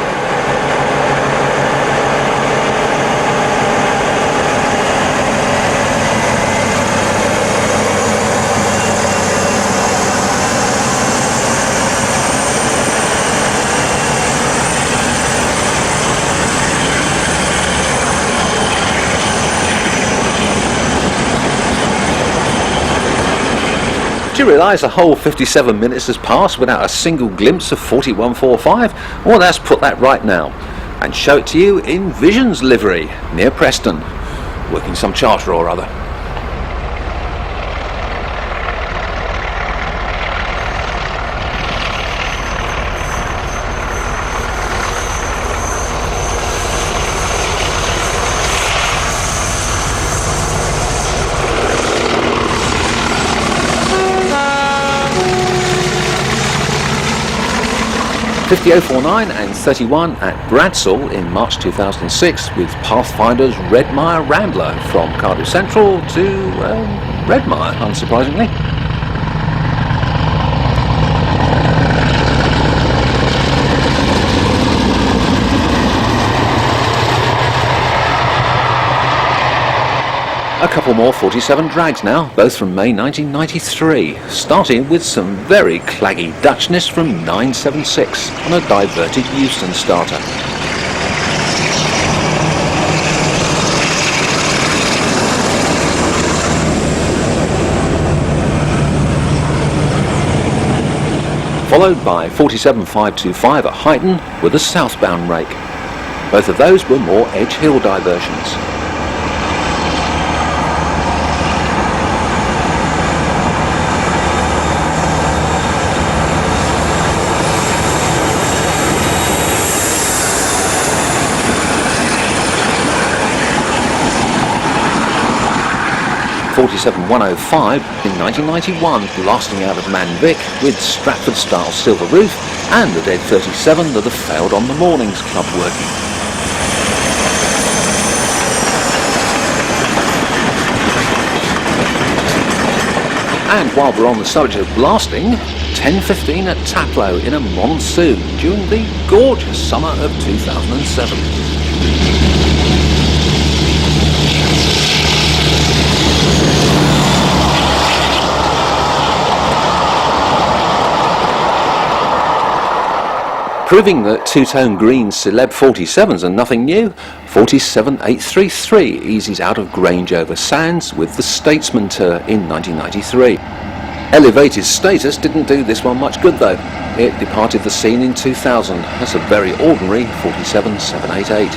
Do you realise a whole 57 minutes has passed without a single glimpse of 4145? Well, let's put that right now and show it to you in Visions livery near Preston, working some charter or other. .5049 and 31 at Bradsall in March 2006 with Pathfinder's Redmire Rambler from Cardiff Central to Redmire, unsurprisingly. A couple more 47 drags now, both from May 1993, starting with some very claggy Dutchness from 976 on a diverted Euston starter. Followed by 47525 at Huyton with a southbound rake. Both of those were more Edge Hill diversions. .47105 in 1991, blasting out of Manvic with Stratford-style silver roof and the dead 37 that have failed on the Mornings Club working. And while we're on the subject of blasting, 10:15 at Taplow in a monsoon during the gorgeous summer of 2007. Proving that two-tone green Celeb 47s are nothing new, 47833 eases out of Grange over Sands with the Statesman Tour in 1993. Elevated status didn't do this one much good though. It departed the scene in 2000 as a very ordinary 47788.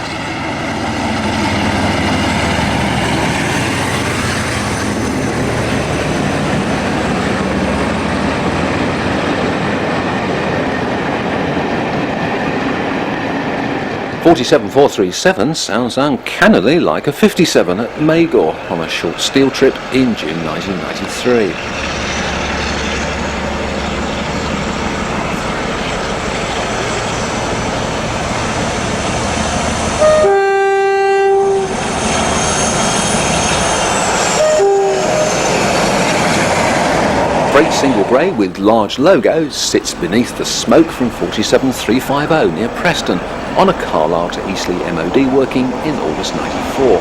47437 sounds uncannily like a 57 at Magor on a short steel trip in June 1993. Freight single grey with large logos sits beneath the smoke from 47350 near Preston on a Carlisle to Eastleigh MOD working in August 94.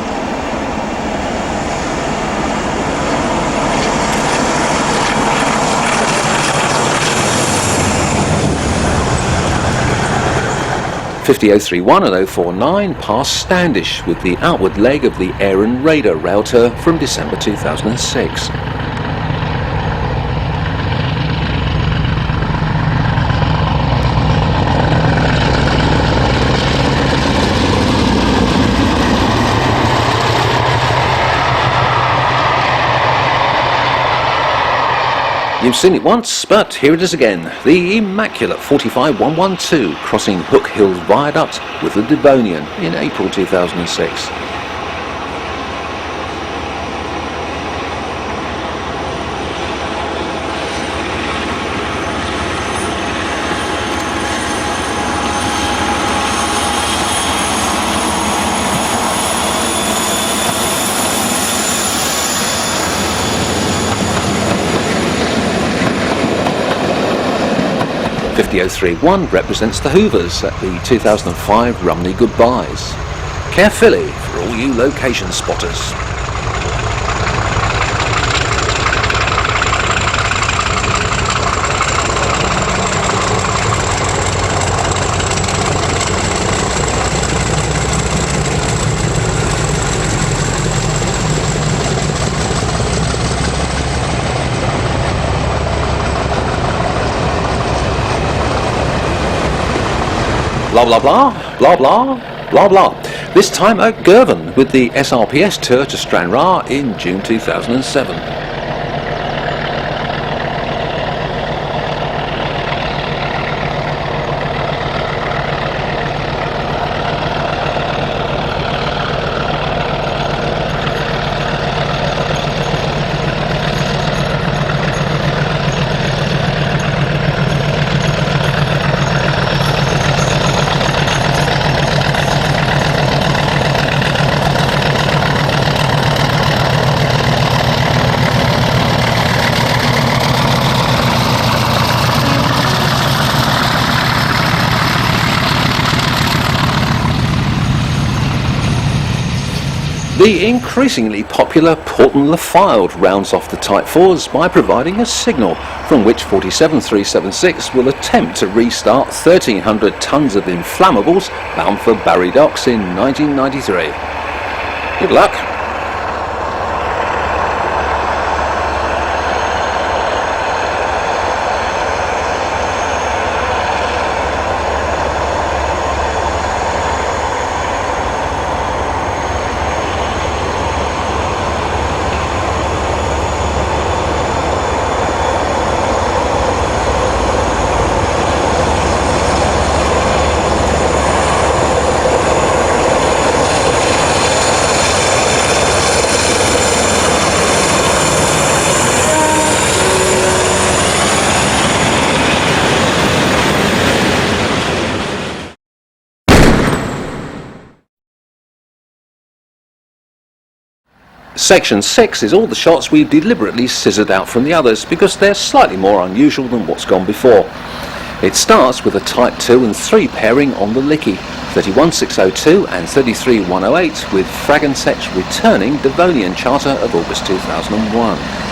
.5031 and 049 past Standish with the outward leg of the Aaron Raider router from December 2006. You've seen it once, but here it is again. The immaculate 45112 crossing Hook Hills Viaduct with the Devonian in April 2006. .50031 represents the Hoovers at the 2005 Rumney Goodbyes. Carefully for all you location spotters. Blah blah blah, blah blah, blah blah. This time at Girvan with the SRPS tour to Stranraer in June 2007. The increasingly popular Porton-le-Fylde rounds off the Type 4s by providing a signal from which 47376 will attempt to restart 1,300 tonnes of inflammables bound for Barry Docks in 1993. Good luck. Section 6 is all the shots we've deliberately scissored out from the others because they're slightly more unusual than what's gone before. It starts with a Type 2 and 3 pairing on the Licky, 31602 and 33108 with Fragansetch returning Devonian charter of August 2001.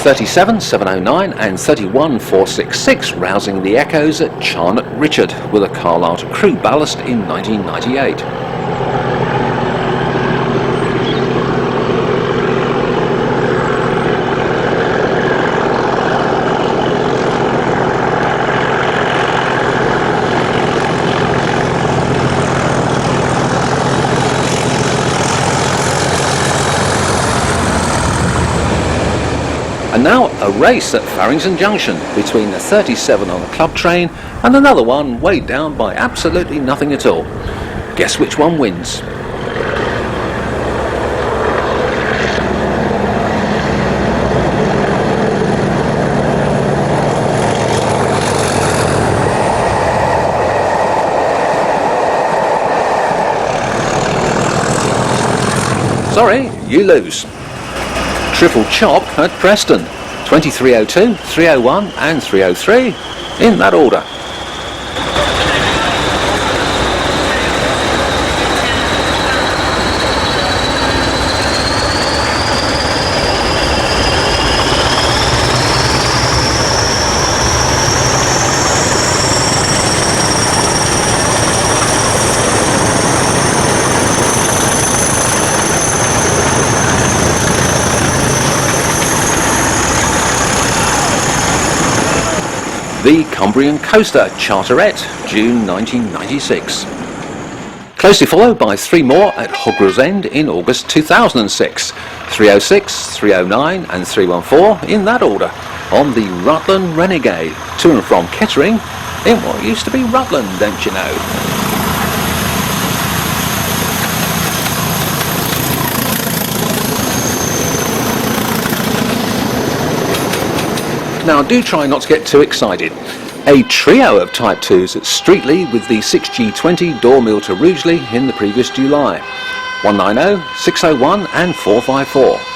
37 709 and 31 466 rousing the echoes at Charnock Richard with a Carlisle to Crewe ballast in 1998. And now a race at Farrington Junction between the 37 on a club train and another one weighed down by absolutely nothing at all. Guess which one wins? Sorry, you lose. Triple chop at Preston, 2302, 301 and 303, in that order. The Cumbrian Coaster Charterette, June 1996. Closely followed by three more at Hogwarts End in August 2006, 306, 309 and 314 in that order, on the Rutland Renegade, to and from Kettering in what used to be Rutland, don't you know. Now do try not to get too excited. A trio of Type 2s at Streatley with the 6G20 door mill to Rugeley in the previous July. 190, 601 and 454.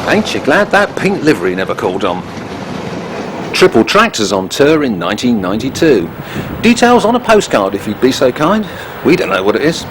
Ain't you glad that pink livery never called on? Triple Tractors on tour in 1992. Details on a postcard if you'd be so kind. We don't know what it is.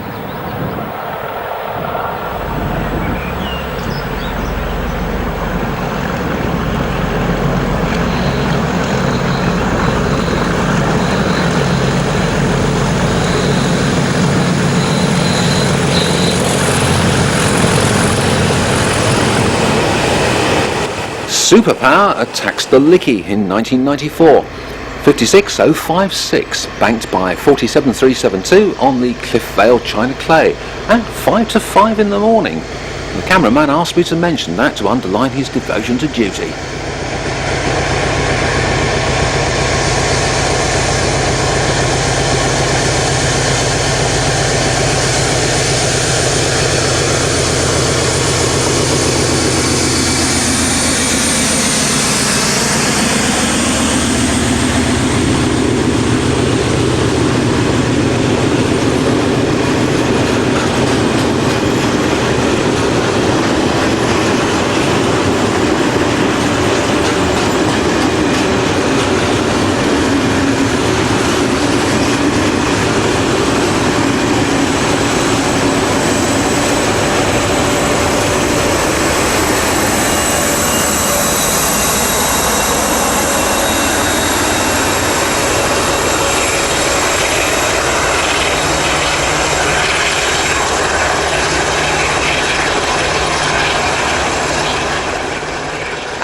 Superpower attacks the Licky in 1994. 56056, banked by 47372 on the Cliff Vale China Clay at 5 to 5 in the morning. The cameraman asked me to mention that to underline his devotion to duty.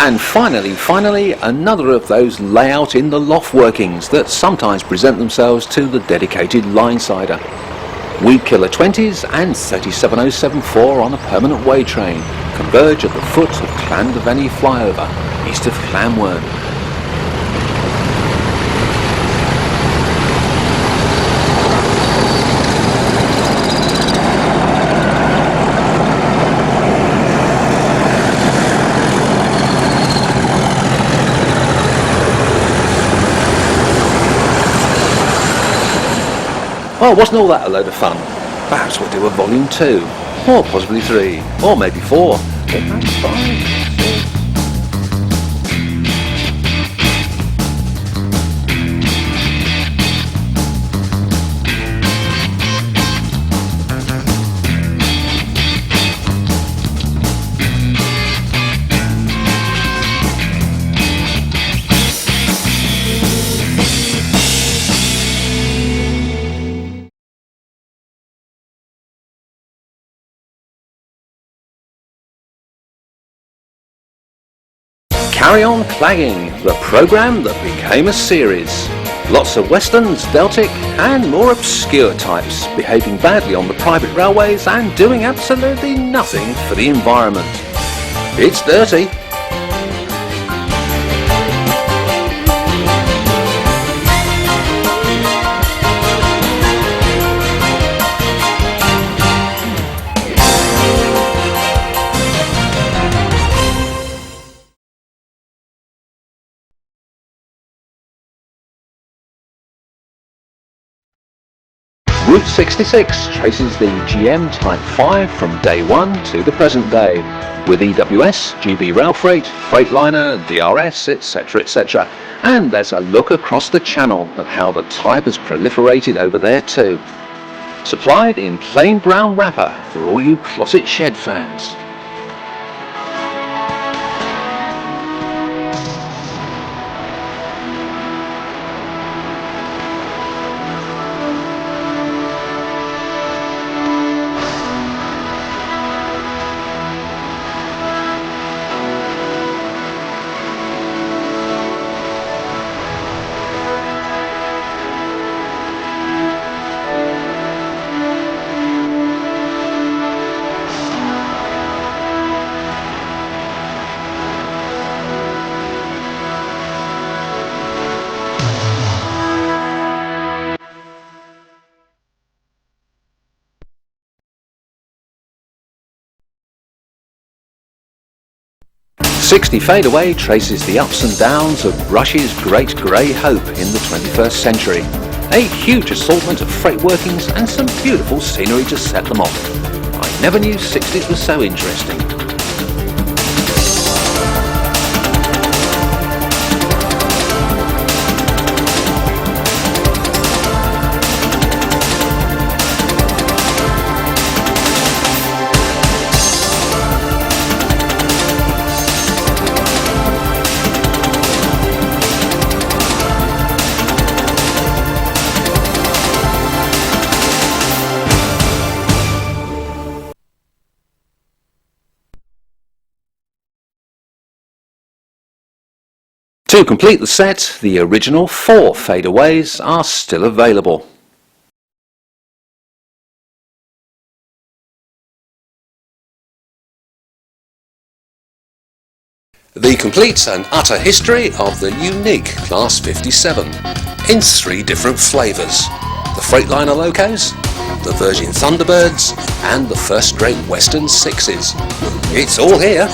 And finally, another of those layout in the loft workings that sometimes present themselves to the dedicated linesider. Weed Killer 20s and 37074 on a permanent way train converge at the foot of Llandderfynu flyover, east of Llanwern. Well, wasn't all that a load of fun? Perhaps we'll do a volume 2, or possibly 3, or maybe 4. Carry On Clagging, the programme that became a series. Lots of westerns, Deltic and more obscure types behaving badly on the private railways and doing absolutely nothing for the environment. It's dirty. Route 66 traces the GM Type 5 from day 1 to the present day, with EWS, GB Rail Freight, Freightliner, DRS, etc, etc. And there's a look across the channel at how the type has proliferated over there too. Supplied in plain brown wrapper for all you closet shed fans. '60 Fadeaway traces the ups and downs of Rush's great grey hope in the 21st century. A huge assortment of freight workings and some beautiful scenery to set them off. I never knew '60s was so interesting. To complete the set, the original 4 fadeaways are still available. The complete and utter history of the unique Class 57 in 3 different flavours: the Freightliner locos, the Virgin Thunderbirds and the first Great Western 6s. It's all here.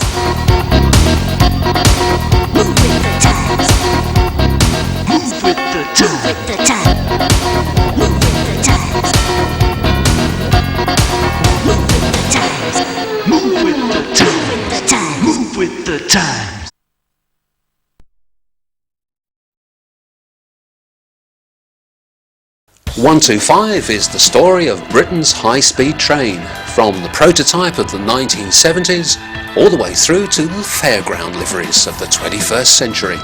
With the times. 125 is the story of Britain's high-speed train, from the prototype of the 1970s all the way through to the fairground liveries of the 21st century.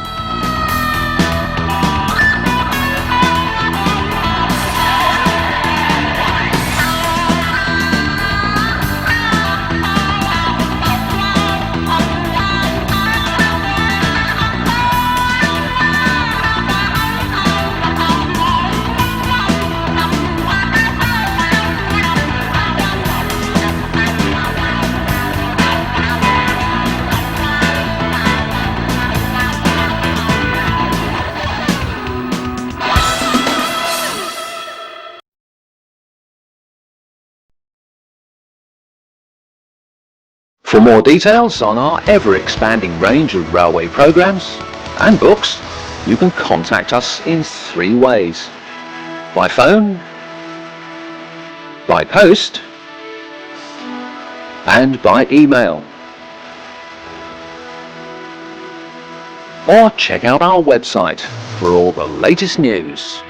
For more details on our ever-expanding range of railway programmes and books, you can contact us in 3 ways: by phone, by post and by email. or check out our website for all the latest news.